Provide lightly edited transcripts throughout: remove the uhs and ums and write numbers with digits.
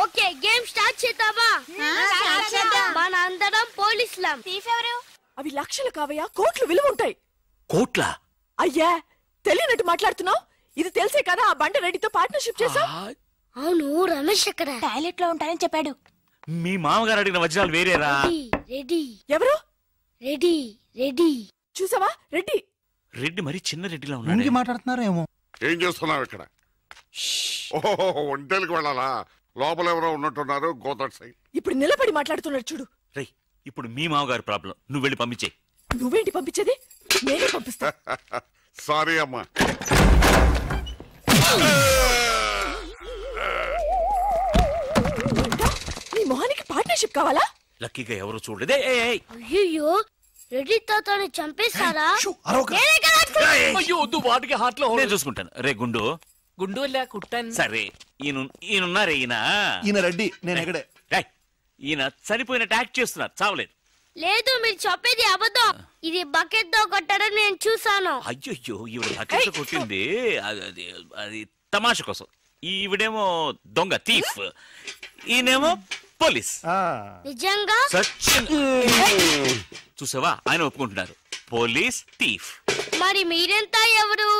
Okay game start చేద్దామా? మన అందరం పోలీసులం. థీఫ్ ఎవరు? అవి లక్షలు కావయ్యా, కోట్లు విలువ ఉంటాయి. కోట్ల? అయ్యా తెలియనట్టు మాట్లాడుతున్నావు. ఇది తెలిసే కదా ఆ బండ రెడ్డితో పార్ట్నర్షిప్ చేసావు. అవును, రమేష్ ఎక్కడ? టాయిలెట్ లో ఉంటానని చెప్పాడు. మీ మామగారు అడిగిన వజ్రాలు వేరేరా? రెడ్డి. ఎవరు? రెడ్డి. రెడ్డి చూసావా? రెడ్డి. రెడ్డి మరి చిన్న రెడ్డిలా ఉన్నాడు. మాట్లాడుతున్నారేమో. ఏం చేస్తున్నావు ఇక్కడ? ఓహో, ఒంటేలకు వెళ్ళాలా? లోపల ఎవరో ఉన్నట్టున్నారు. గోదట్ సైడ్. ఇప్పుడు నిలబడి మాట్లాడుతున్నాడు చూడు. రేయ్, ఇప్పుడు మీ మామగారు ప్రాబ్లం, నువ్వు వెళ్ళి పంపించే. నువ్వేంటి పంపించేది? నేనే పంపిస్తా. సారీ అమ్మా. నీ మొహానికి పార్ట్నర్షిప్ కావాలా? లక్కీగా ఎవరు చూడలేదే. అయ్యో, రెడ్డి తాతని చంపేశారా? అయ్యో వద్దు, వాటికి హార్ట్ లో నేను చూసుకుంటాను. రే గుండు. గుండు కుట్టాను. సరే, ఈయనున్నారే ఈయన రెడ్డి, నేను ఎక్కడే. ఈయన చనిపోయినట్టు యాక్ట్ చేస్తున్నారు, చావలేదు. లేదు, మీరు చెప్పేది అబద్ధం. ఇది బకెట్ తో కొట్టడం నేను చూసాను. అయ్యో, ఈవిడ బకెట్ కొట్టింది అది తమాష కోసం. ఈవిడేమో దొంగ, థీఫ్. ఈయనేమో పోలీస్. నిజంగా సచిన్ చూసావా, ఆయన ఒప్పుకుంటున్నారు. Police, thief. మరి మీరెంత ఎవరు?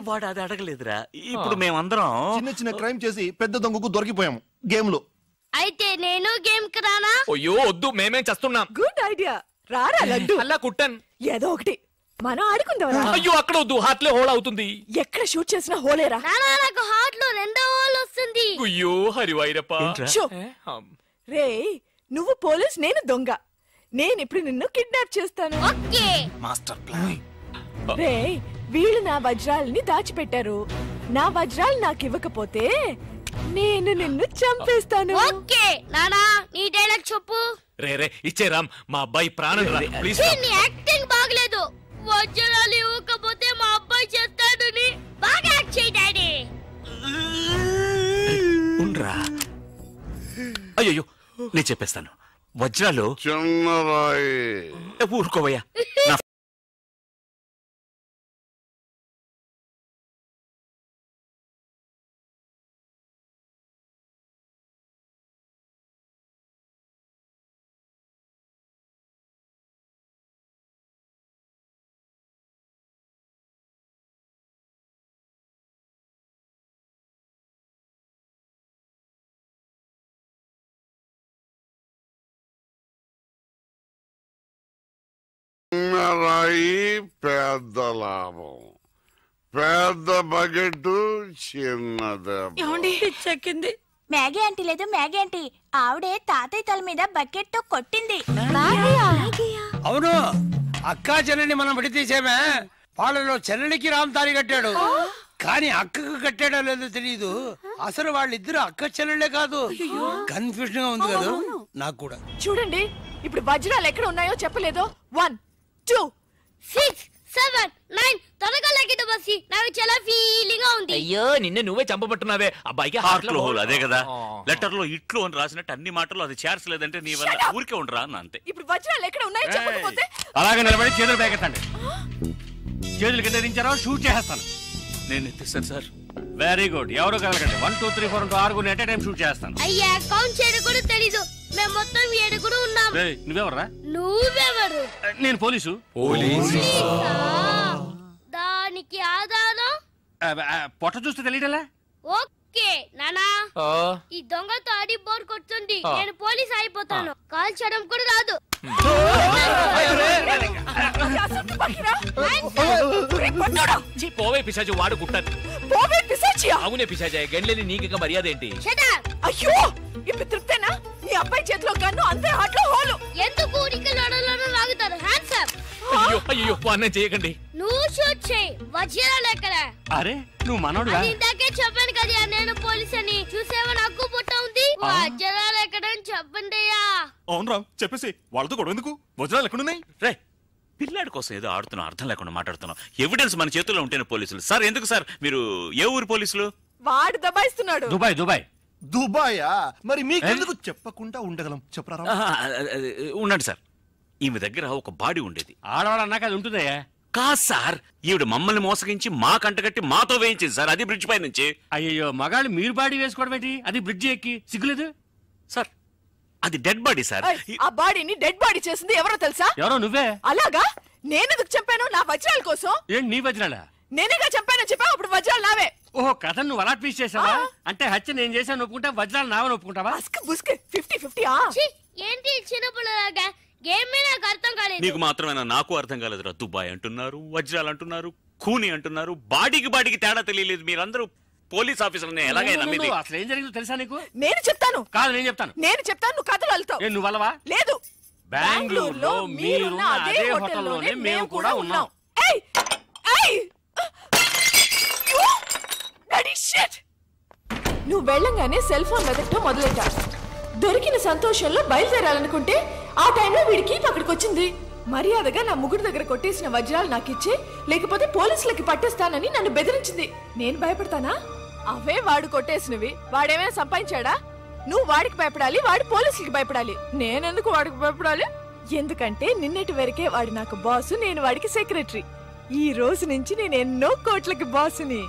వాడు అది అడగలేదురా. ఇప్పుడు మేమందరం చిన్న చిన్న క్రైమ్ చేసి పెద్ద దొంగకు దొరికిపోయాము గేమ్ లో. అయితే నేను గేమ్ కి రానా? అయ్యో వద్దు, మేమేం చేస్తున్నాం. Good idea. రారా లడ్డు. అలా కుట్టాను. ఏదో ఒకటి మనం ఆడుకుందాం. అయ్యో అక్కడ వద్దు, హార్ట్ లో హోల్ అవుతుంది. ఎక్కడ షూట్ చేసినా హోలేరా? నానా, నాకు హార్ట్ లో రెండో హోల్ వస్తుంది. అయ్యో హరివైరప్ప. రే, నువ్వు పోలీస్, నేను దొంగ. నేను ఇప్పుడు నిన్ను కిడ్నాప్ చేస్తాను. ఓకే. Master plan. రే, వీళ్ళు నా వజ్రాలని దాచిపెట్టారు. నా వజ్రాలు నాకు ఇవ్వకపోతే నేను నిన్ను చంపేస్తాను. ఓకే నానా, నీ డైలాగ్ చెప్పు. రే ఇచ్చే రామ్, మా అబ్బాయి ప్రాణం రా ప్లీజ్. నీ యాక్టింగ్ బాగలేదు. వజ్రాలు ఇవ్వకపోతే మా అబ్బాయి చేస్తాడు. బాగా యాక్ట్ చేయి డాడీ. ఉండ్రా. అయ్యో, నేను చెప్పేస్తాను. వజ్రాలు చిన్నరాయి. ఊరుకోవయ్యా. చిన్నరాయి పెద్ద లాభం. పెద్ద బకెట్ చిన్నదే. చెక్కింది. మ్యాగీ ఆంటీ లేదు, మ్యాగీ ఆంటీ ఆవిడే తాతయ్య తల మీద బకెట్ తో కొట్టింది. అవును, అక్కా చెల్లెని మనం విడితీసేమే. వాళ్ళలో చెల్లెలికి రామ్ తారి కట్టాడు, కానీ అక్కకు కట్టాడో లేదో తెలియదు. అసలు వాళ్ళిద్దరు అక్క చెల్లెలే కాదు. కన్ఫ్యూజన్ గా ఉంది కదా నాకు కూడా. చూడండి, ఇప్పుడు వజ్రాలు ఎక్కడ ఉన్నాయో చెప్పలేదు. 1 2 6 7 9 త్వరగా లెక్కించు బస్సి. నాకు చాలా ఫీలింగ్ గా ఉంది. అయ్యో, నిన్ను నువ్వే చంపబట్టున్నావే. అబ్బాయికి హార్ట్ లో హోల్. అదే కదా, లెటర్ లో ఇట్లు అని రాసినట్టు అన్ని మాటలు అది చేర్చలేదంటే నీ వల్ల ఊరికే ఉండరా అన్న అంతే. ఇప్పుడు వజ్రాలు ఎక్కడ ఉన్నాయో చెప్పకపోతే అలాగే నిలబడి చేతులు పేకెత్తండి. చేతులు కింద దించారో షూట్ చేస్తాను. నేను ఎత్తిస్తాను సార్. Very good. ఎవరు కలగండి. 1 2 3 4 6 ఎట్ టైం షూట్ చేస్తాను. అయ్యా, కౌంట్ చేయడం కూడా తెలీదు. మేము మొత్తం 7 ఉన్నాం. నువ్వెవర్రా? నువ్వెవరు? నేను పోలీసు. దానికి ఆధారం పొట్ట చూస్తే తెలియటలా? ఓకే నానా, ఈ దొంగతో ఆడి బోర్ కొడుతుంది. నేను పోలీస్ అయిపోతాను. కాల్ చేయడం కూడా రాదు. పోవే పిశాచి, వాడు కుట్టాను. అవునే పిశాచి, గండ్లేని నీకు మర్యాద ఏంటి? అయ్యో, ఇప్పుడు తృప్తేనా? నీ అబ్బాయి చేతిలో గన్ను, అంతే హార్ట్ లో హోలు. ఎందుకు ఊరికి లడలను లాగుతారు? Hands up. అయ్యో అన్నం చేయకండి. నువ్వు షూట్ చేయి. వజ్రాలు ఎక్కడ? అరే, నువ్వు మనోడుగా? ఇందాకే చెప్పాను కదా నేను పోలీస్ అని. చూసేవా, నాకు పుట్ట ఉంది. వజ్రాలు ఎక్కడ చెప్పండి. అవును రామ్, చెప్పేసి వాళ్ళతో గొడవ ఎందుకు? వజ్రాలు ఎక్కడున్నాయి? రే, పిల్లాడి కోసం ఏదో ఆడుతున్నాం, అర్థం లేకుండా మాట్లాడుతున్నాం. ఎవిడెన్స్ మన చేతుల్లో ఉంటేనే పోలీసులు. సార్ ఎందుకు సార్ మీరు ఏ ఊరు పోలీసులు? వాడు దబాయిస్తున్నాడు. దుబాయ్. దుబాయా? మరి మీకెందుకు చెప్పకుండా ఉండగలం? చెప్పరా. ఉండండి సార్. ఈమె దగ్గర ఒక బాడీ ఉండేది. ఆడవాళ్ళు అన్నాక అది ఉంటుందయ్యా. కాదు సార్, ఈవిడ మమ్మల్ని మోసగించి మా కంటగట్టి మాతో వేయించింది సార్, అది బ్రిడ్జ్ పై నుంచి. అయ్యో మగాళ్ళు మీరు బాడీ వేసుకోవడం ఏంటి? అది బ్రిడ్జ్ ఎక్కి సిగ్గులేదు సార్ అది డెడ్ బాడీ సార్. ఆ బాడీని డెడ్ బాడీ చేసింది ఎవరో తెలుసా? ఎవరో నువ్వే. అలాగా? నేనెందుకు చంపాను? నా వజ్రాల కోసం. ఏంటి నీ వజ్రాలా? నేనేగా చంపానని చెప్పావు, అప్పుడు వజ్రాలు నావే. ఓహో కథ నువ్వు అలా ట్వీస్ట్ చేసావా? అంటే హత్య నేను చేశాను ఒప్పుకుంటా, వజ్రాలు నావని ఒప్పుకుంటావా? 50-50. ఏంటి చిన్నపిల్లలాగా గేమ్ మీద నాకు అర్థం కాలేదు. నీకు మాత్రమేనా? నాకు అర్థం కాలేదురా. దుబాయ్ అంటున్నారు, వజ్రాలు అంటున్నారు, ఖూని అంటున్నారు, బాడీకి తేడా తెలియలేదు. మీరందరూ పోలీస్ ఆఫీసర్ని ఎలాగైనా నమ్మింది. అసలు ఏం జరిగిందో తెలుసా నీకు? నేను చెప్తాను. కాదు నేను చెప్తాను. నువ్వు కథలు వెళ్తావు. నువ్వు వల్లవా? లేదు, బెంగళూరులో మీరున్న అదే హోటల్లోనే మేము కూడా ఉన్నాం. నువ్వు వెళ్ళంగానే సెల్ ఫోన్ వెతకటం మొదలెట్టా. దొరికిన సంతోషంలో బయలుదేరాలనుకుంటే ఆ టైంలో వీడికి అక్కడికి వచ్చింది. మర్యాదగా నా ముగ్గురు దగ్గర కొట్టేసిన వజ్రాలు నాకిచ్చే, లేకపోతే పోలీసులకి పట్టేస్తానని నన్ను బెదిరించింది. నేను భయపడతానా? అవే వాడు కొట్టేసినవి. వాడేమైనా సంపాదించాడా? నువ్వు వాడికి భయపడాలి, వాడు పోలీసులకి భయపడాలి. నేనెందుకు వాడికి భయపడాలి? ఎందుకంటే నిన్నటి వరకే వాడు నాకు బాసు, నేను వాడికి సెక్రటరీ. ఈ రోజు నుంచి నేను ఎన్నో కోట్లకి బాసుని.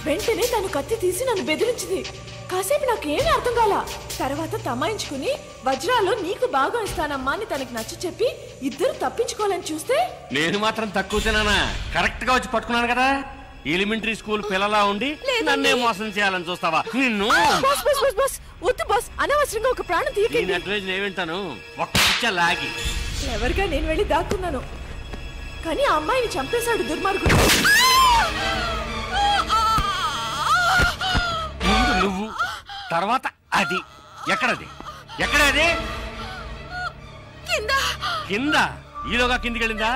వెంటనే తను కత్తి తీసి నన్ను బెదిరించింది. కాసేపు నాకు ఏమీ అర్థం కాల. తర్వాత తమాయించుకుని వజ్రాలు నీకు బాగా ఇస్తానమ్మా అని తనకి నచ్చ చెప్పి ఇద్దరు తప్పించుకోవాలని చూస్తే నేను మాత్రం తక్కువ తినానా? కరెక్ట్ గా వచ్చి పట్టుకున్నాను కదా. ఎలిమెంటరీ స్కూల్ పిల్లలా ఉండి నన్నే మోసం చేయాలని చూస్తావా? నిన్ను వద్దు బాస్, అనవసరంగా ఒక ప్రాణం తీయకండి. అడ్వైజ్ నేను వింటాను. ఒక్క లాగి ఎవరిగా నేను వెళ్ళి దాక్కున్నాను, కానీ ఆ అమ్మాయిని చంపేశాడు దుర్మార్గుడు. ముందు నువ్వు, తర్వాత అది. ఎక్కడది? ఎక్కడది? కింద. ఈలోగా కిందికి వెళ్ళిందా?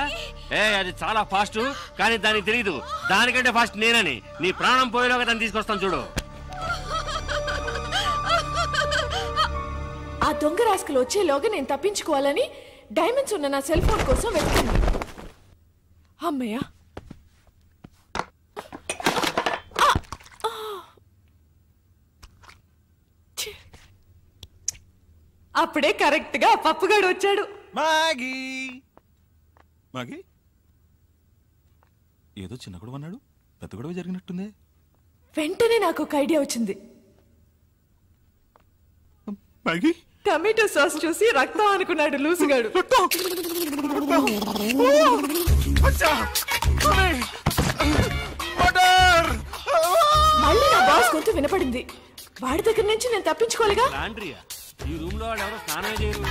అది చాలా ఫాస్ట్, కానీ దానికి తెలియదు దానికంటే ఫాస్ట్ నేనని. నీ ప్రాణం పోయేలోగా దాన్ని తీసుకొస్తాను చూడు. ఆ దొంగ రాస్కలు వచ్చేలోగా నేను తప్పించుకోవాలని డైమండ్స్ ఉన్న నా సెల్ ఫోన్ కోసం వెతికాను. అమ్మయ్యా, అప్పుడే కరెక్ట్ గా పప్పుగాడు వచ్చాడు. మాగీ మాగీ ఏదో చిన్న గొడవ అన్నాడు, పెద్ద గొడవ జరిగినట్టుంది. వెంటనే నాకు ఒక ఐడియా వచ్చింది. మాగీ టమాటో సాస్ చూసి రక్తం అనుకున్నాడు లూసుగాడు. మళ్ళీ నా బాస్ గొంతు వినపడింది. వాడి దగ్గర నుంచి నేను తప్పించుకోలేగా. ఈ రూమ్ లో వాడు ఎవరో స్నానం చేయరు.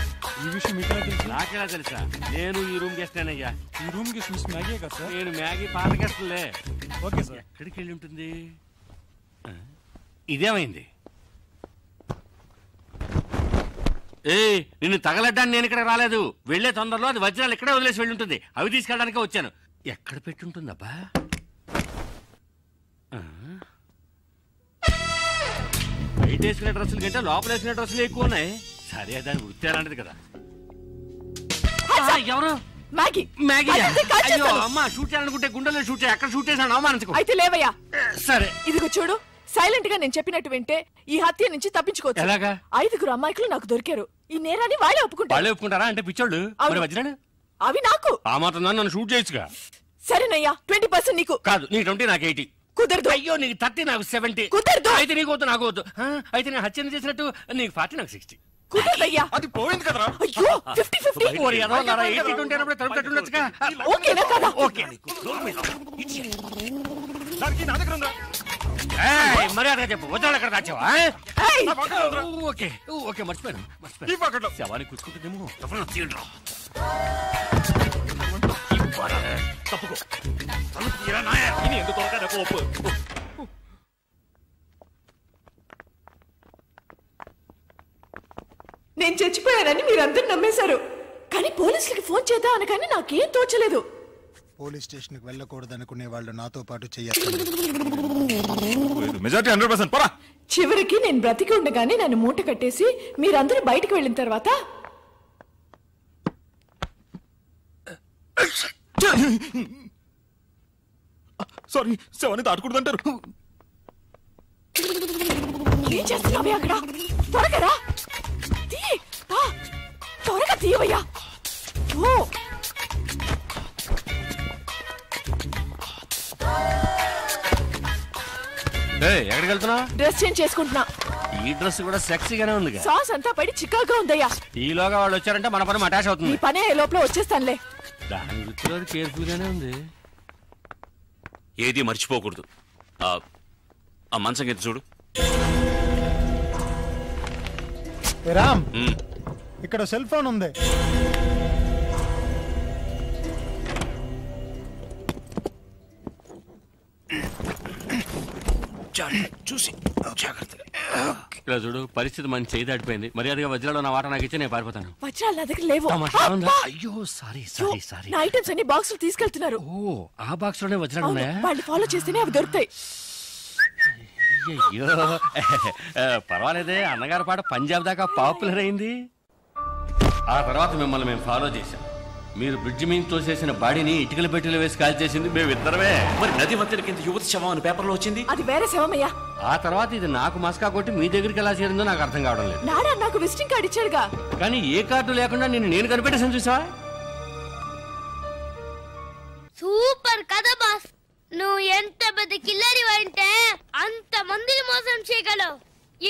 ఈ విషయం మీకు నాకెలా తెలుసా? నేను ఈ రూమ్ గెస్టేనయ్యా. ఈ రూమ్ కి మిస్ మ్యాగీ కదా సార్? నేను మ్యాగీ పాత గెస్ట్లే. Okay sir. ఎక్కడికి వెళ్ళి ఉంటుంది? ఇదేమైంది? నిన్ను తగలడ్డానికి నేను ఇక్కడ రాలేదు. వెళ్లే తొందరలో అది వజ్రాలు ఇక్కడే వదిలేసి వెళ్ళి ఉంటుంది. అవి తీసుకెళ్ళడానికే వచ్చాను. ఎక్కడ పెట్టుంటుందబ్బా? బయట వేసుకునే డ్రెస్సుల కంటే లోపల వేసుకునే డ్రెస్సులు ఎక్కువ ఉన్నాయి. సరే దాని వృత్తి అలాంటిది కదా. ఎవరు? మ్యాగీ. మ్యాగీ? అయ్యో అమ్మా, షూట్ చేయాలనుకుంటే గుండెల్లో షూట్ చేయి. అక్కడ షూట్ చేశాను, అవమానించుకో. అయితే లేవయ్యా. సరే ఇదిగో చూడు, సైలెంట్ గా నేను చెప్పినట్టు వింటే ఈ హత్య నుంచి తప్పించుకోవచ్చు. ఎలాగా? 5 అమ్మాయికులు నాకు దొరికారు. ఈ నేరాన్ని వాళ్ళే ఒప్పుకుంటారు. వాళ్ళే ఒప్పుకుంటారా? అంటే పిచ్చోళ్ళు. మరి వజ్రాలు అవి నాకు. ఆ మాత్రం నన్ను షూట్ చేయొచ్చుగా. సరేనయ్యా, 20% నీకు. కాదు, నీ 20 నాకు 80. కుదరదు. అయ్యో, నీకు 30 నాకు 70. కుదరదు. అయితే నీకు వద్దు, నాకు వద్దు. అయితే నేను హత్యను చేసినట్టు నీకు 40 నాకు 60. కుదరదయ్యా. అది పోయింది కదరా. అయ్యో, 50-50. ఓరి ఎదవలారా, 80-20 అన్నప్పుడు తలుపు కట్టుండొచ్చుగా. ఓకేనా కదా? ఓకే. దానికి నా దగ్గర ఉందా? మర్యాదగా చెప్పు, వజ్రాలు ఎక్కడ దాచావా? ఏయ్! ఓకే ఓకే, మర్చిపోయాను. ఈ పాకెట్లో. శవాన్ని కూర్చుకుంటుందేమో. తప్పుకో. ఇది ఎందుకు దొరకదు? ఒప్పు. నేను చచ్చిపోయానని మీరందరూ నమ్మేశారు, కానీ పోలీసులకి ఫోన్ చేద్దాం అనగానే నాకేం తోచలేదు. పోలీస్ స్టేషన్ కి వెళ్ళకూడదు అనుకునే వాళ్ళు నాతో పాటు చేయాలి. మెజారిటీ 100%. పోరా. చివరికి నేను బ్రతికి ఉండగానే నన్ను మూట కట్టేసి మీరందరూ బయటకు వెళ్ళిన తర్వాత సారీ, శవాన్ని దాటకూడదంటారు. ఏం చేస్తున్నావే అక్కడ? త్వరగా రా. త్వరగా తీయవయ్యా. ఓ ఎక్కడికి వెళ్తున్నావు? డ్రెస్ చేంజ్ చేసుకుంటున్నా. ఈ డ్రెస్ కూడా సెక్సీగానే ఉంది. సాస్ అంతా పడి చికాగా ఉందయ్యా. ఈలోగా వాళ్ళు వచ్చారంటే మన పని అటాచ్ అవుతుంది. ఈ పని లోపల వచ్చేస్తానులే. దాని వృత్తిలో కేర్ఫుల్ గానే ఉంది. ఏది మర్చిపోకూడదు. ఆ మంచం కింద చూడు. రామ్, ఇక్కడ సెల్ ఫోన్ ఉంది. చూసి జాగ్రత్త. ఇలా చూడు, పరిస్థితి మన చేయి దాటిపోయింది. మర్యాదగా వజ్రాలు నా వాట నాకు ఇచ్చి నేను పారిపోతాను. వజ్రాలు నా దగ్గర లేవు. అయ్యో సారీ సారీ సారీ. నా ఐటమ్స్ అన్ని బాక్సులు తీసుకెళ్తున్నారు. ఓ, ఆ బాక్స్ లోనే వజ్రాలు ఉన్నాయా? వాళ్ళు ఫాలో చేస్తేనే అవి దొరుకుతాయి. అయ్యో పర్వాలేదే, అన్నగారి పాట పంజాబ్ దాకా పాపులర్ అయింది. ఆ తర్వాత మిమ్మల్ని మేము ఫాలో చేశాం. మీరు బ్రిడ్జ్ మీద తోసేసిన బాడీని ఇటుకల పెట్టెలు వేసి కాల్ చేసింది మేమిద్దరమే. మరి నది మధ్య కింద యువతి శవం అని పేపర్లో వచ్చింది. అది వేరే శవమయ్యా. ఆ తర్వాత ఇది నాకు మస్కా కొట్టి మీ దగ్గరికి ఎలా చేరిందో నాకు అర్థం కావడం లేదు. నాడా నాకు విజిటింగ్ కార్డు ఇచ్చాడుగా. కానీ ఏ కార్డు లేకుండా నేను కనిపెట్టేసాను చూసావా? సూపర్ కదా బాస్. నువ్వు ఎంత పెద్ద కిల్లరి అంటే అంత మందిని మోసం చేయగలవు.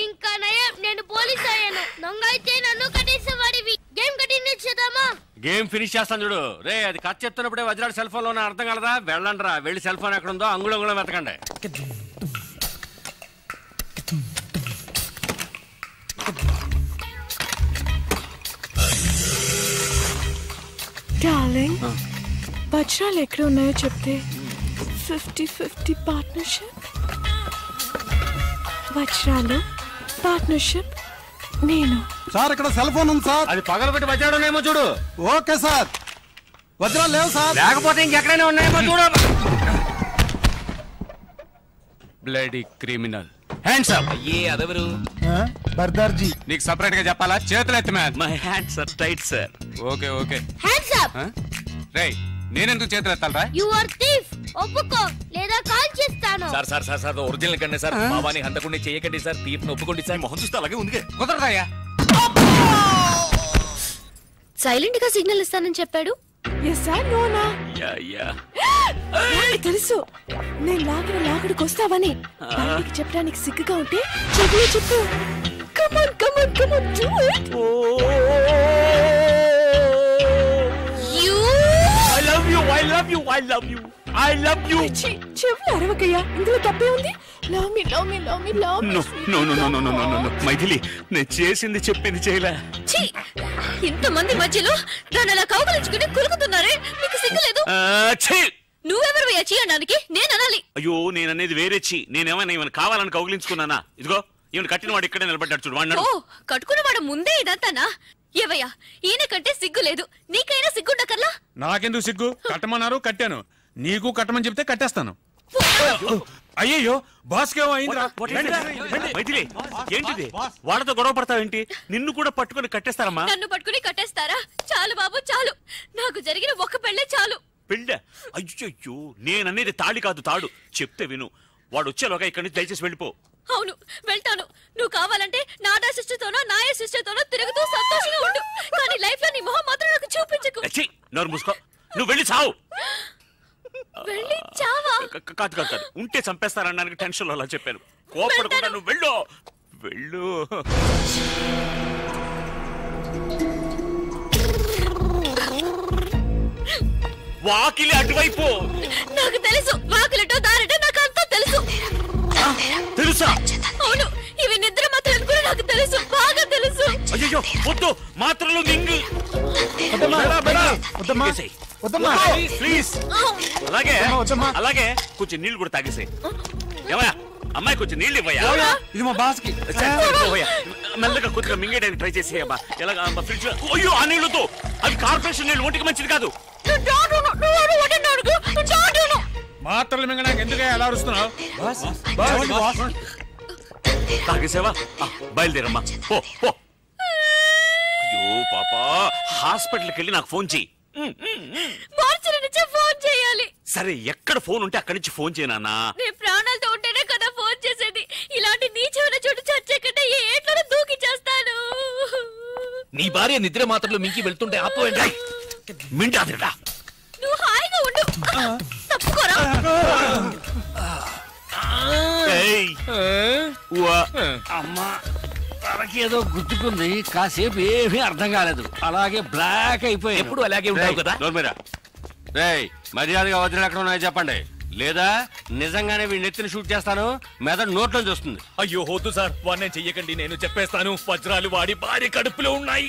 ఇంకా నయం, నేను పోలీస్ అయ్యాను. దొంగ అయితే నన్ను కట్టేసేవాడివి. గేమ్ కంటిన్యూ చేద్దామా? గేమ్ ఫినిష్ చేస్తాను చూడు. రే, అది కట్ చెప్తున్నప్పుడే వజ్రాడు సెల్ ఫోన్ లో అర్థం కలదా? వెళ్ళండి రా, వెళ్ళి సెల్ ఫోన్ ఎక్కడ ఉందో అంగుళం వెతకండి. డార్లింగ్, వజ్రాలు ఎక్కడ ఉన్నాయో చెప్తే 50-50 పార్ట్నర్షిప్. వజ్రాలు పార్ట్నర్షిప్ నేను. సార్ ఇక్కడ సెల్ ఫోన్ ఉంది సార్. అది పగలబెట్టి వజ్రాడు ఉన్నాయేమో చూడు. Okay sir. వజ్రాలు లేవు సార్. లేకపోతే ఇంకెక్కడైనా ఉన్నాయేమో చూడు. Bloody criminal. Hands up. ఏ అదెవరు? బర్దార్జీ. నీకు సెపరేట్ గా చెప్పాలా? చేతులు ఎత్తి man. My hands are tight sir. Okay okay. Hands up. రేయ్, నేనెందుకు చేతులు ఎత్తాలరా? You are thief. ఒప్పుకో లేదా కాల్ చేస్తాను. Sir sir sir sir original కండి సార్. మావాని హంతకుండా చేయకండి సార్. తీఫ్ ఒప్పుకోండి సార్. మొహం చూస్తే అలాగే ఉంది. కుదరదయ్యా. సైలెంట్ గా సిగ్నల్ ఇస్తానని చెప్పాడు. తెలుసు నేను లాగడికి వస్తావని. బయటికి చెప్పడానికి సిగ్గుగా ఉంటే చెప్పు. Come on come on come on do it. I love you. చెవులు అరవకయ్యా, ఇందులో తప్పే ఉంది. Love me love me love me love me. No. Maithili, నేను చేసింది చెప్పింది చేయలే. ఇంతమంది మధ్యలో దాన్ని అలా కౌగలించుకుని కులుకుతున్నారే, మీకు సిగ్గులేదు? నువ్వెవరు చేయడానికి? నేను అనాలి. అయ్యో, నేననేది వేరే. నేనేమైనా కావాలని కౌగిలించుకున్నానా? ఇదిగో ఈయన కట్టిన వాడు ఇక్కడే నిలబడ్డాడు చూడు. వాడు కట్టుకున్నవాడు ముందే ఇదంతానా? ఏవయ్యా, ఈయన కంటే సిగ్గు లేదు. నీకైనా సిగ్గుండకల్లా? నాకెందుకు సిగ్గు? కట్టమన్నారు, కట్టాను. నీకు కట్టమని చెప్తే కట్టేస్తాను. అయ్యో, బాస్ కేమో అయిందిరా. మైథిలి, ఏంటిది? వాళ్ళతో గొడవ పడతావేంటి? నిన్ను కూడా పట్టుకుని కట్టేస్తారమ్మా. నన్ను పట్టుకుని కట్టేస్తారా? చాలు బాబు చాలు. నాకు జరిగిన ఒక్క పెళ్ళే చాలు. పెళ్ళ? అయ్యో, నేననేది తాళి కాదు, తాడు. చెప్తే విను. వాడు వచ్చేలోగా ఇక్కడి నుంచి దయచేసి వెళ్ళిపో. అవును, వెళ్తాను. నువ్వు కావాలంటే నాదా సిస్టర్తోనో నాయ సిస్టర్తోనో తిరుగుతూ సంతోషంగా ఉండు. కానీ లైఫ్ లో నీ మొహం మాత్రం నాకు చూపించకు. నోరు మూసుకో. నువ్వు వెళ్ళి చావు. వెళ్ళి చావా? కాదు, ఉంటే చంపేస్తారనడానికి టెన్షన్ లో అలా చెప్పాను. కోపడకుండా నువ్వు వెళ్ళు. వాకిలి అటువైపు. నాకు తెలుసు, వాకిలటో దారిటో నాకు అంతా తెలుసు. తెలుసా? అవును, ఇవి నిద్ర మాత్రం కూడా నాకు తెలుసు, బాగా తెలుసు. అయ్యో, వద్దు, మాత్రలు మింగు. ప్లీజ్. అలాగే కొంచెం నీళ్లు కూడా తాగేసాయి. ఏమయ్యా, అమ్మాయి కొంచెం నీళ్ళు ఇవ్వయా. ఇది మా బాస్ కి. మెల్లగా కొద్దిగా మింగేయడానికి ట్రై చేసేయమ్మా. ఎలాగా ఫ్రిడ్జ్ లో? అయ్యో, ఆ నీళ్లతో. అవి కార్పొరేషన్ నీళ్ళు, ఒంటికి మంచిది కాదు. మాత్రలు మింగడానికి ఎందుకు ఎలా అరుస్తున్నావు? తాగేసావా? బయలుదేరమ్మా, పో. అయ్యో పాపా, హాస్పిటల్కి వెళ్ళి నాకు ఫోన్ చెయ్యి. ఫోన్ చేయాలి. సరే, ఎక్కడ ఫోన్ ఉంటే అక్కడి నుంచి ఫోన్ చేయనా? నీ ప్రాణాలతో ఉంటేనే కదా ఫోన్ చేసేది. ఇలాంటి నీచమైన చోటు చచ్చే కంటే ఏ ఏట్లో దూకి చేస్తాను. నీ భార్య నిద్ర మాత్రలు మింకి వెళ్తుంటే ఆపోయండి. నువ్వు హాయిగా ఉండు. తప్పుకోరా. అమ్మా తనకేదో గుర్తుకుంది, కాసేపు ఏమీ అర్థం కాలేదు, అలాగే బ్లాక్ అయిపోయి. ఎప్పుడు అలాగే ఉంటావు కదా. రేయ్ మర్యాదగా వజ్రాలు ఎక్కడ ఉన్నాయో చెప్పండి, లేదా నిజంగానే వీడిని ఎత్తిని షూట్ చేస్తాను, మెదడు నోట్లో చూస్తుంది. అయ్యో వద్దు సార్, వాడిని చెయ్యకండి, నేను చెప్పేస్తాను. వజ్రాలు వాడి భార్య కడుపులో ఉన్నాయి.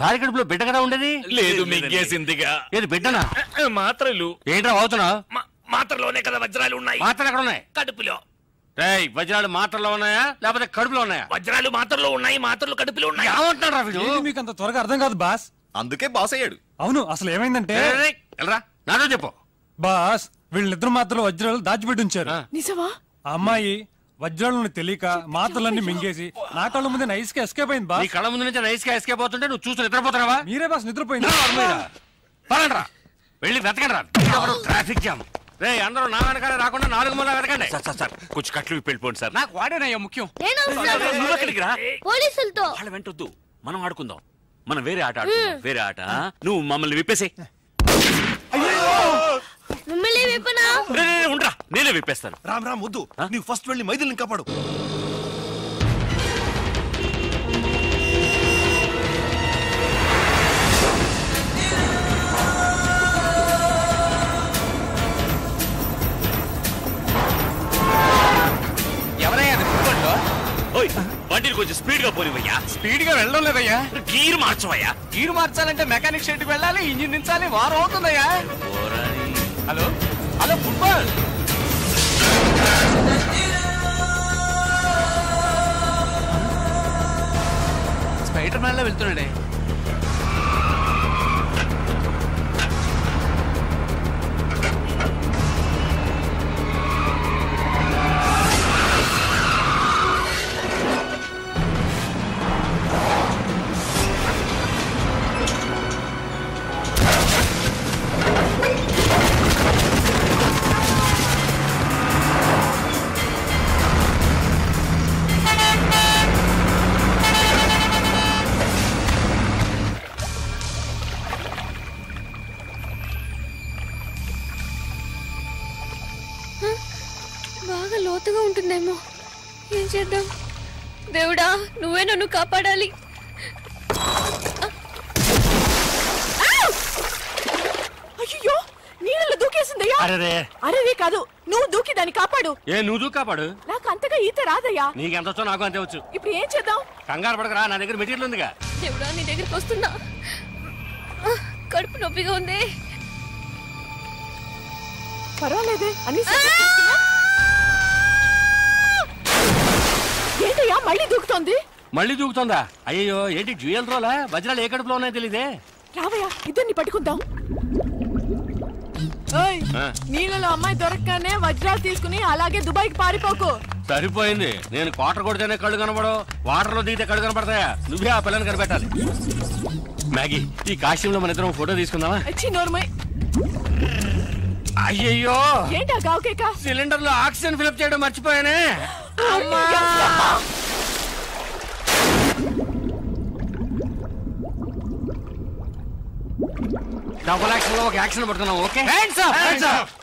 భార్య కడుపులో బిడ్డ కదా ఉండేది? లేదు, మింగేసిందిగా. ఏది బిడ్డనా? మాత్రలు. ఏంట్రా అవుతున్నావు? మాత్రలోనే కదా వజ్రాలు ఉన్నాయి. మాత్రలు ఎక్కడ ఉన్నాయి? కడుపులో. రేయ్ వజ్రాలు మాత్రలో ఉన్నాయా లేకపోతే కడుపులో ఉన్నాయా? వజ్రాలు మాత్రలో ఉన్నాయి, మాత్రలు కడుపులో ఉన్నాయి. ఏమంటున్నారా వీడు? మీకు అంత త్వరగా అర్థం కాదు బాస్. అందుకే బాస్ అయ్యాడు. అవును, అసలు ఏమైందంటే నాతో చెప్పు బాస్. వీళ్ళిద్దరు మాత్రం వజ్రాలు దాచిపెట్టి ఉంచారు. నిజమా? ఆ అమ్మాయి వజ్రాలను తెలియక మాత్రలన్నీ మింగేసి నా కళ్ళ ముందే నైస్ గా ఎస్కేప్ అయింది బాస్. నీ కళ్ళ ముందు నుంచి నైస్ గా ఎస్కేప్ అవుతుంటే నువ్వు చూసి నిద్రపోతున్నావా? మీరే బాస్ నిద్రపోయింది. పదండ్రా వెళ్ళి వెతకండి రా. Traffic jam. రే అందరూ నా వెనకాల రాకుండా 4 మూల వెతకండి. సార్ కొంచెం కట్లు వెళ్ళిపోండి సార్. నాకు వాడేనయ్యా ముఖ్యం. నువ్వు ఎక్కడికి రా? పోలీసులతో. వాళ్ళ వెంటొద్దు, మనం ఆడుకుందాం. మనం వేరే ఆట ఆడుకుందాం. వేరే ఆట. నువ్వు మమ్మల్ని విప్పేసే. మిమ్మల్ని విప్పనా? ఉండరా, నేనే విప్పేస్తాను. రామ్ వద్దు, నీవు ఫస్ట్ వెళ్ళి మైథిలిని కాపాడు. ఎవరయ్యా బండిని కొంచెం స్పీడ్ గా పోనివయ్యా. స్పీడ్ గా వెళ్ళడం లేదయ్యా. గీరు మార్చవయ్యా. గీరు మార్చాలంటే మెకానిక్ షెడ్ కి వెళ్ళాలి, ఇంజిన్ దించాలి, వారం అవుతుందయ్యా. Hello hello football. Spider man లో వెళ్తున్నాడే. బాగా లోతుగా ఉంటుందేమో. ఏం చేద్దాం? దేవుడా, నువ్వే నన్ను కాపాడాలి. అయ్యో, నీళ్ళలో దూకేసిందయ్యా. అరే కాదు, నువ్వు దూకి దాన్ని కాపాడు. నువ్వు దూకి కాపాడు. నాకు అంతగా ఈత రాదయ్యా. నీకెంత వచ్చో నాకు అంతే వచ్చు. ఇప్పుడు ఏం చేద్దాం? కంగారు పడకరా, నా దగ్గర మెటీరియల్ ఉందిగా. దేవుడా, నీ దగ్గరికి వస్తున్నా. కడుపు నొప్పిగా ఉంది. పర్వాలేదే అని. ఏంటయ్యా మళ్ళీ దూకుతోంది? మళ్ళీ దూకుతుందా? అయ్యో ఏంటి జ్యువెల్ రోలా? వజ్రాలు ఏ కడుపులో ఉన్నాయో తెలీదే. రావయ్యా, ఇద్దరిని పట్టుకుందాం. నీళ్ళలో అమ్మాయి దొరకగానే వజ్రాలు తీసుకుని అలాగే దుబాయ్కి పారిపోకు. సరిపోయింది. నేను క్వార్టర్ కొడితేనే కళ్ళు కనబడవు, వాటర్ లో దిగితే కళ్ళు కనపడతాయా? నువ్వే ఆ పిల్లని కనిపెట్టాలి. మ్యాగీ, ఈ కాశ్యంలో మన ఇద్దరం ఫోటో తీసుకుందామా? అయ్యయ్యో, ఏంటా గావుకేక? సిలిండర్ లో ఆక్సిజన్ ఫిలప్ చేయడం మర్చిపోయానే. డబుల్ యాక్షన్ లో ఒక యాక్షన్ పడుతున్నాం. Okay, hands up, hands up.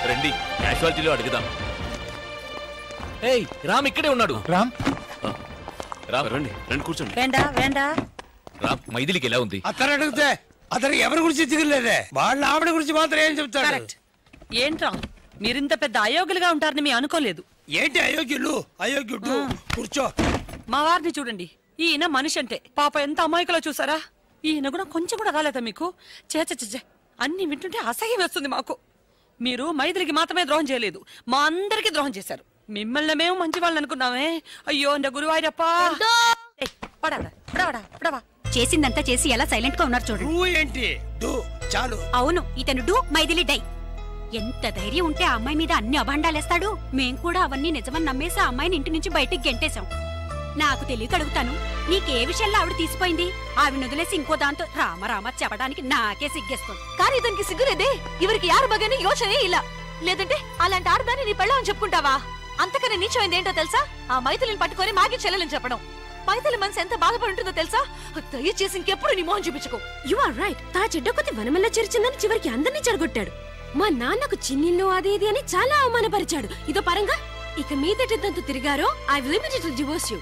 రండి, క్యాజువాలిటీలో అడుగుదాం. ఏయ్ రామ్ ఇక్కడే ఉన్నాడు. రామ్ రండి రండి కూర్చోండి. రామ్, మైథిలికి ఎలా ఉంది? అతను అడిగితే అతను ఎవరి గురించి తిరగలేదే, వాళ్ళ ఆవిడ గురించి మాత్రం ఏం చెప్తాడు? ఏంట్రా మీరింత పెద్ద అయోగ్యులుగా ఉంటారని మీ అనుకోలేదు. ఏంటి అయోగ్యులు? అయోగ్యుడు కూర్చో. మా వారిని చూడండి, ఈయన మనిషి అంటే పాప ఎంత అమాయకులో చూసారా? ఈయన కూడా కొంచెం కూడా రాలేదా మీకు? చేచే అన్ని వింటుంటే అసహ్యం వేస్తుంది మాకు. మీరు మైథిలికి మాత్రమే ద్రోహం చేయలేదు, మా అందరికి ద్రోహం చేశారు. మిమ్మల్ని మేము మంచి వాళ్ళని అనుకున్నామే. అయ్యో నా గురువాయూరప్పా. చేసిందంతా చేసి ఎలా సైలెంట్ గా ఉన్నారు చూడండి. ఏంటి చాలు. అవును, ఇతను డూ మైథిలి డై. ఎంత ధైర్యం ఉంటే ఆ అమ్మాయి మీద అన్ని అభాండాలేస్తాడు. మేం కూడా అవన్నీ నిజమని నమ్మేసి ఆ అమ్మాయిని ఇంటి నుంచి బయటికి గెంటేశాం. నాకు తెలియక అడుగుతాను, నీకే విషయంలో ఆవిడ తీసిపోయింది? ఆవిడ వదిలేసి ఇంకో దాంతో రామ చెప్పడానికి నాకే సిగ్గేస్తుంది. కానీ ఇతనికి సిగ్గులేదే. ఇవరికి యారు బగానే యోచనే ఇలా. లేదంటే అలాంటి ఆడదాన్ని నీ పెళ్ళామని చెప్పుకుంటావా? అంతకన్నా నీచమైంది ఏంటో తెలుసా? ఆ మైథిలిని పట్టుకొని మాగి చెల్లెలని చెప్పడం. మైథిలి మనసు ఎంత బాధపడి ఉంటుందో తెలుసా? దయచేసి ఇంకెప్పుడు నీ మోహన్ చూపించుకో. You are right. తా చెడ్డ కొద్ది వనమల్లా చేర్చిందని చివరికి అందరినీ చెడగొట్టాడు. మా నాన్నకు చిన్నిల్లు అది ఇది అని చాలా అవమానపరిచాడు. ఇదో పరంగా ఇక మీదటంతా తిరిగారో I will immediately divorce you.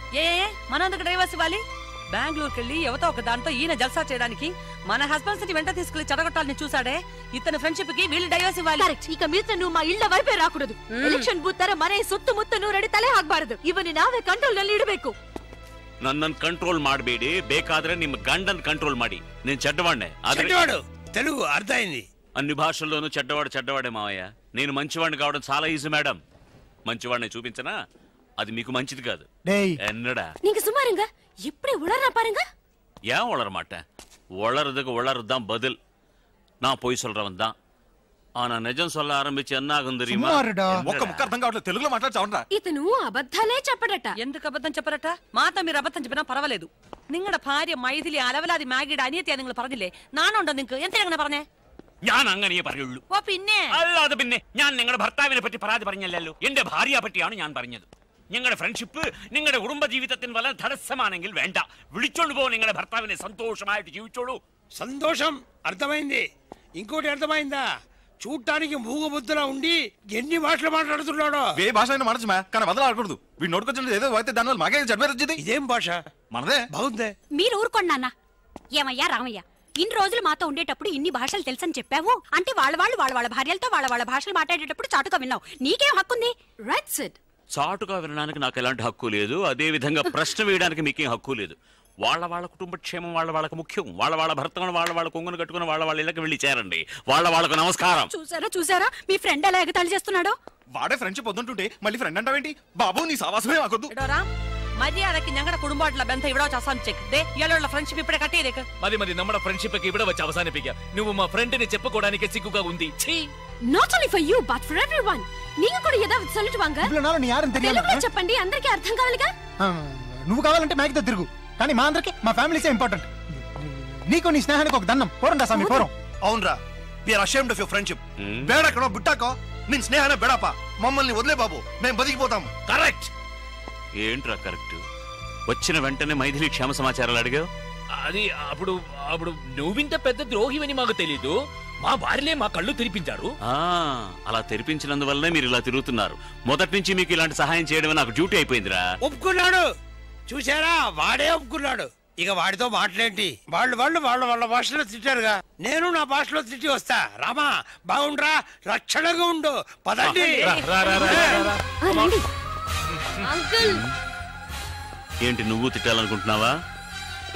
మనందుకు డైవర్స్ ఇవ్వాలి? బెంగళూరుకి వెళ్ళి ఎవతో ఒక దాంతో ఈయన జల్సా చేయడానికి మన హస్బెండ్స్ ని వెంట తీసుకెళ్లి చెడగొట్టాలని చూసాడే. ఇతని ఫ్రెండ్షిప్ కి వీళ్ళు డైవర్స్ ఇవ్వాలి. కరెక్ట్. ఇక మీద నువ్వు మా ಇಳ್ಳ వైపే రాకూడదు. ಎಲೆಕ್ಷನ್ ಬೂತ್ ತರ ಮನೆ ಸುತ್ತಮುತ್ತ ನೂರಡಿ ತಲೆ ಹಾಕಬಾರದು. ಇವನು ನಾವೇ ಕಂಟ್ರೋಲ್ ನಲ್ಲಿ ಇಡಬೇಕು. ನನ್ನನ್ನು ಕಂಟ್ರೋಲ್ ಮಾಡಬೇಡಿ. ಬೇಕಾದ್ರೆ ನಿಮ್ಮ ಗಂಡನ್ ಕಂಟ್ರೋಲ್ ಮಾಡಿ. నేను చెడ్డవాడినే. తెలుగు అర్థమైంది. అన్ని భాషల్లోనూ చెడ్డవాడే మావయ్య. నేను మంచివాడిని కావడం చాలా ఈజీ మేడం. మంచివాడిని చూపించనా? అది మీకు మంచిది కాదు. ఎన్నడా நீங்க சும்மாருங்க. எப்படி உளறா பாருங்க. ஏன் உளற மாட்டேன்? உளறதுக்கு உளறதுதான் பதில். நான் பொய் சொல்றவன் தான். ஆனா నిజం சொல்ல ఆరంభించి ఎన్నాగం தெரியுமா? ఒక్క ముక్క అర్థం కావట్లేదు. తెలుగులో మాట్లాడచావరా? ఇతను అబద్ధాలే చెప్పడట. ఎందుకు అబద్ధం చెప్పరట? మాతో మీరు అబద్ధం చెప్పినా పర్వాలేదు. നിങ്ങളുടെ ഭാര്യ മൈഥിലി അലവലാതി മാഗിയുടെ അനിയത്തിയാ നിങ്ങൾ പറഞ്ഞില്ലേ? നാണുണ്ടോ നിങ്ങൾക്ക്? എന്തിനാ അങ്ങനെ പറഞ്ഞേ? ഞാൻ അങ്ങനെയേ പറയുള്ളൂ. ഓ പിന്നെ അല്ലാതെ പിന്നെ ഞാൻ നിങ്ങളുടെ ഭർത്താവിനെ പറ്റി പരാതി പറഞ്ഞല്ലോ. എന്റെ ഭാര്യയെ പറ്റിയാണ് ഞാൻ പറഞ്ഞത്. നിങ്ങളുടെ ഫ്രണ്ട്ഷിപ്പ് നിങ്ങളുടെ കുടുംബ ജീവിതത്തിന് വല്ല തടസ്സമാണെങ്കിൽ വേണ്ട. വിളിച്ചോണ്ട് പോ നിങ്ങളുടെ ഭർത്താവിനെ. సంతోషമായിട്ട് ജീവിച്ചോളൂ. సంతోషం అర్థమైంది. ఇంకోటి అర్థమైందా? చూడటానికి మూగబుద్ధులా ఉండి ఎన్ని భాషలు మాట్లాడుతున్నాడో. ఏ భాష అయినా మనసు కానీ వదలాడకూడదు. వీడు నోటుకొచ్చిన ఏదో అయితే దానివల్ల మాకే జడ్మే వచ్చింది. ఇదేం భాష? మనదే. బాగుందే. మీరు ఊరుకోండి నాన్న. ఏమయ్యా రామయ్య, ఇన్ని రోజులు మాతో ఉండేటప్పుడు ఇన్ని భాషలు తెలుసని చెప్పావు అంటే వాళ్ళ భార్యలతో వాళ్ళ భాషలు మాట్లాడేటప్పుడు చాటుగా విన్నావు. నీకేం హక్కుంది? Right set. చాటుగా వినడానికి నాకు ఎలాంటి హక్కు లేదు. అదే విధంగా ప్రశ్న వేయడానికి మీకేం హక్కు లేదు. వాళ్ళ కుటుంబ క్షేమం వాళ్ళకు ముఖ్యం. వాళ్ళ భర్తను వాళ్ళ కొంగును కట్టుకుని వాళ్ళ ఇళ్ళకి వెళ్ళి చేరండి. వాళ్ళకు నమస్కారం. చూసారా మీ ఫ్రెండ్ ఎలా ఎగతాళి చేస్తున్నాడో? వాడే ఫ్రెండ్షిప్ వద్దుంటుంటే మళ్ళీ ఫ్రెండ్ అంటావేంటి? బాబు నీ సావాసమే మాకొద్దు. മര്യാദക്ക് ഞങ്ങളുടെ കുടുംബമായിട്ടുള്ള ബന്ധം ഇവിടെ വെച്ച് അവസാനിച്ചേക്ക്. ഇയാളുള്ള ഫ്രണ്ട്ഷിപ്പ് ഇവിടെ കട്ട് ചെയ്തേക്ക്. മതി നമ്മുടെ ഫ്രണ്ട്ഷിപ്പ് ഇവിടെ വെച്ച് അവസാനിപ്പിക്കാം. నువ్వు మా ఫ్రెండ్ని చెప్పుకోవడానికి సిగ్గుగా ఉంది. Not only for you but for everyone. நீங்க கூட ஏதாவது சொல்லிட்டு வாங்க. நீ யாரும் தெரியல. తెలుగులో చెప్పండి, అందరికీ అర్థం కావాలిగా. నువ్వు కావాలంటే మ్యాగ్తో తిరుగు. కానీ మా అందరికి మా ఫ్యామిలీసే ఇంపార్టెంట్. నీకు నీ స్నేహానికి ఒక దండం. పోరండా స్వామి పోరం. అవునరా, we are ashamed of your friendship. బేడకనో బుట్టాకో నిన్ స్నేహానే బెడాపా. మమ్మల్ని వదిలే బాబు, మేము బతికిపోతాము. కరెక్ట్. ఏంట్రా కరెక్ట్? వచ్చిన వెంటనే మైథిలి క్షేమ సమాచారాలు అడిగావు. అది అప్పుడు నువ్వింత పెద్ద ద్రోహివని మాకు తెలీదు. మా భార్యలే మా కళ్ళు తెరిపించారు. అలా తెరిపించినందువల్లనే మీరు ఇలా తిరుగుతున్నారు. మొదటి నుంచి మీకు ఇలాంటి సహాయం చేయడం నాకు డ్యూటీ అయిపోయిందిరా. ఒప్పుకున్నాడు. చూసారా, వాడే ఒప్పుకున్నాడు. ఇక వాడితో మాట్లాడేంటి? వాళ్ళ భాషలో తిట్టారుగా. నేను నా భాషలో తిట్టి వస్తా. రామా బాగుండ్రా, రక్షణగా ఉండు. పదండి. అంకుల్, ఏంటి నువ్వు తిట్టాలనుకుంటున్నావా?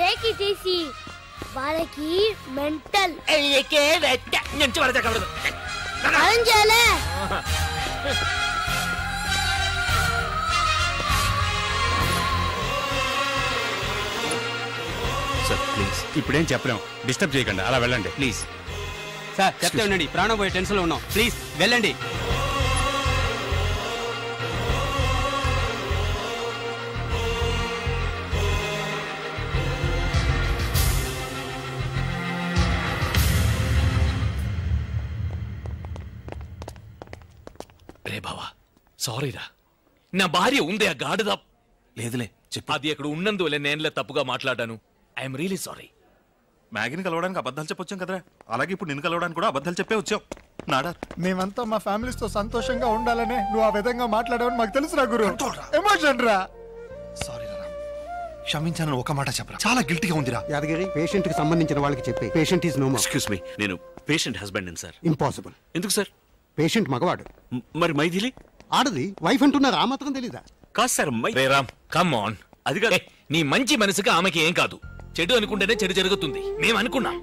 Take it easy. వాళ్ళకి మెంటల్. Sir please. ఇప్పుడేం చెప్పలేం. డిస్టర్బ్ చేయకండి, అలా వెళ్ళండి ప్లీజ్. సార్ చెప్తే ఉండండి, ప్రాణం పోయే టెన్షన్ లో ఉన్నాం. ప్లీజ్ వెళ్ళండి. రే బావా, సారీరా. నా భార్య ఉందే ఆ గాడిద. లేదులే చెప్పు. అది అక్కడ ఉన్నందువల్ల నేనులే తప్పుగా మాట్లాడాను. I'm really sorry. మ్యాగీని కలవడానికి అబద్ధాలు చెప్పొచ్చాం కదరా, అలాగే ఇప్పుడు నిన్ను కలవడానికి కూడా అబద్ధాలు చెప్పే వచ్చాం. నాడా మేమంతా మా ఫ్యామిలీస్ తో సంతోషంగా ఉండాలనే నువ్వు ఆ విధంగా మాట్లాడావని మాకు తెలుసురా గురు. ఎమోషన్ రా. సారీ రా, క్షమించానని ఒక మాట చెప్పరా. చాలా గిల్టీగా ఉందిరా. యాదగిరి, పేషెంట్ కి సంబంధించిన వాళ్ళకి చెప్పి patient is no more. Excuse me, నేను పేషెంట్ హస్బెండ్ సార్. ఇంపాసిబుల్. ఎందుకు సార్? పేషెంట్ మగవాడు. మరి మైథిలి ఆడది. వైఫ్ అంటున్నారు, ఆ మాత్రం తెలీదా? కాదు sir. Ray Ram, come on. అది కాదు. నీ మంచి మనసుకి ఆమెకి ఏం కాదు. చెడు అనుకుంటేనే చెడు జరుగుతుంది. మేము అనుకున్నాం.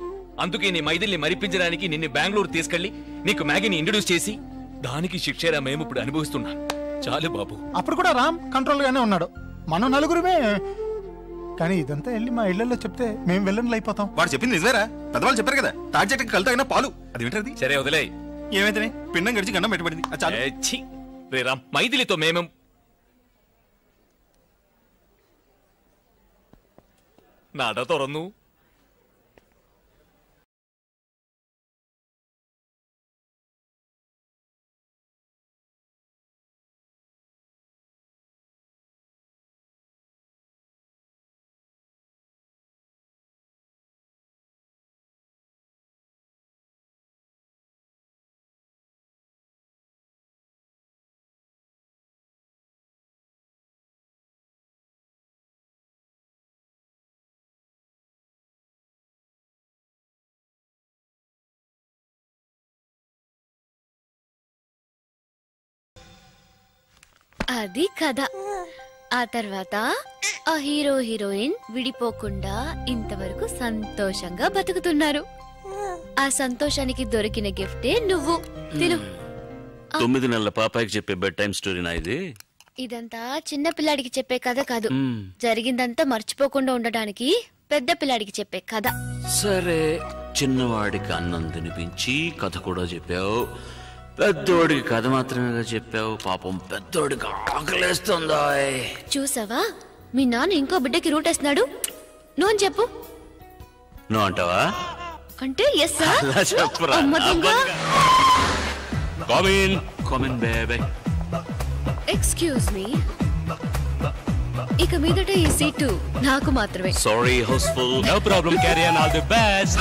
అందుకే నీ మైథిల్ని మరిపించడానికి నిన్ను బెంగళూరు తీసుకెళ్లి నీకు మ్యాగీని ఇంట్రడ్యూస్ చేసి దానికి శిక్షేరా మేము ఇప్పుడు అనుభవిస్తున్నాం. చాలు బాబు. అప్పుడు కూడా రామ్ కంట్రోల్ గానే ఉన్నాడు. మనం నలుగురుమే. కానీ ఇదంతా వెళ్ళి మా ఇళ్లలో చెప్తే మేము వెళ్ళని అయిపోతాం. వాడు చెప్పింది నిజమేరా. పెద్దవాళ్ళు చెప్పారు కదా, తాటి చెట్టుకి కలితగిన పాలు. అది ఏంటది? సరే వదిలే. ఏమైతే పిండం గడిచి గండం పెట్టబడింది రే రామ్, మైథిలితో మేమేం നട തുറന്നു. అది కథ. ఆ తర్వాత ఆ హీరో హీరోయిన్ విడిపోకుండా ఇంతవరకు సంతోషంగా బతుకుతున్నారు. ఆ సంతోషానికి దొరికిన గిఫ్టే నువ్వు తిను. 9 నెలల పాపాయికి చెప్పే బెడ్ టైం స్టోరీనా ఇది? ఇదంతా చిన్న పిల్లాడికి చెప్పే కథ కాదు, జరిగిందంతా మర్చిపోకుండా ఉండడానికి పెద్ద పిల్లాడికి చెప్పే కథ. సరే, చిన్నవాడికి అన్నం తినిపించి కథ కూడా చెప్పావు, పెద్దోడికి కథ మాత్రమేగా చెప్పావు. పాపం పెద్దోడికి ఆకలేస్తుందా? చూసావా, మీ నాన్న ఇంకో బిడ్డకి రూట్ వేస్తున్నాడు. నువ్వు అని చెప్పు. నువ్వు అంటావా? అంటే ఎస్ సార్. అలా చెప్పురా. ఎక్స్క్యూజ్ మీ, ఇక మీదట ఈ సీటు నాకు మాత్రమే. Sorry housefull. No problem, carry on, all the best.